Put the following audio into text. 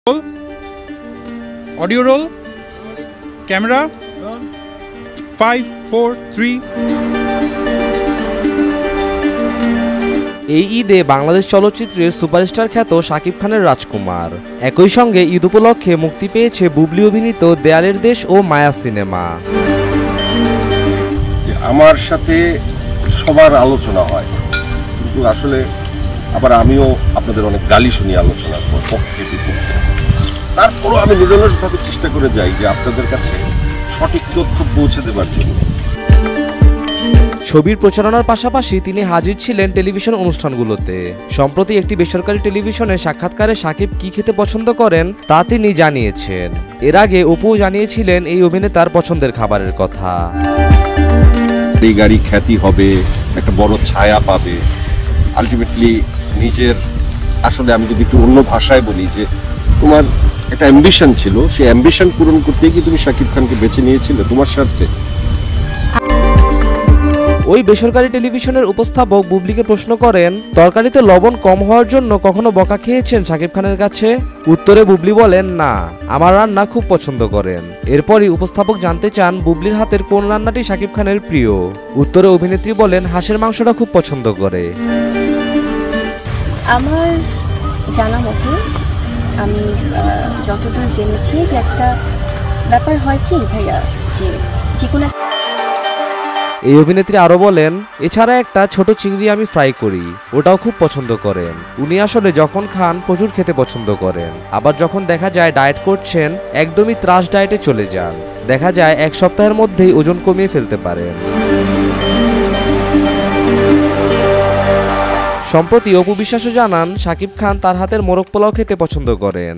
Audio roll. Camera. 5, 4, 3. এই ঈদে বাংলাদেশ চলচ্চিত্রের সুপারস্টার খ্যাত শাকিব খানের রাজকুমার। একই সঙ্গে ঈদ উপলক্ষে মুক্তি পেয়েছে বুবলি অভিনীত দেয়ালের দেশ ও মায়া সিনেমা। আমার সাথে সবার আলোচনা হয়, কিন্তু আসলে আবার আমিও আপনাদের অনেক গালি শুনি আলোচনার পক্ষে বিপক্ষে। তারপরও আমি নিরলসভাবে চেষ্টা করে যাই যে আপনাদের কাছে সঠিক তথ্য পৌঁছে দেওয়ার জন্য। ছবির প্রচারণার পাশাপাশি তিনি হাজির ছিলেন টেলিভিশন অনুষ্ঠানগুলোতে। সম্প্রতি একটি বেসরকারি টেলিভিশনে সাক্ষাৎকারে শাকিব কি খেতে পছন্দ করেন তা তিনি জানিয়েছেন। এর আগে অপুও জানিয়েছিলেন এই অভিনেতার পছন্দের খাবারের কথা। এই গাড়ি খ্যাতি হবে, একটা বড় ছায়া পাবে, আলটিমেটলি নিজের, আসলে আমি যদি একটু অন্য ভাষায় বলি যে তোমার একটা অ্যাম্বিশন ছিল, সেই অ্যাম্বিশন পূরণ করতে কি তুমি শাকিব খানকে বেছে নিয়েছিলে তোমার স্বার্থে? ওই বেসরকারি টেলিভিশনের উপস্থাপক বুবলিকে প্রশ্ন করেন, তরকারিতে লবণ কম হওয়ার জন্য কখনো বকা খেয়েছেন শাকিব খানের কাছে? উত্তরে বুবলি বলেন, না, আমার রান্না খুব পছন্দ করেন। এরপরই উপস্থাপক জানতে চান বুবলির হাতের কোন রান্নাটি শাকিব খানের প্রিয়। উত্তরে অভিনেত্রী বলেন, হাঁসের মাংসটা খুব পছন্দ করে। আমার জানা মতে আমি যতদূর জেনেছি যে একটা ব্যাপার হয় কি ভাইয়া, যে কোনো এই অভিনেত্রী আরো বলেন, এছাড়া একটা ছোট চিংড়ি আমি ফ্রাই করি, ওটাও খুব পছন্দ করেন। উনি আসলে যখন খান প্রচুর খেতে পছন্দ করেন। আবার যখন দেখা যায় ডায়েট করছেন, একদমই ত্রাস ডায়েটে চলে যান। দেখা যায় এক সপ্তাহের মধ্যেই ওজন কমিয়ে ফেলতে পারেন। সম্প্রতি অপু বিশ্বাসও জানান শাকিব খান তার হাতের মোরগ পোলাও খেতে পছন্দ করেন।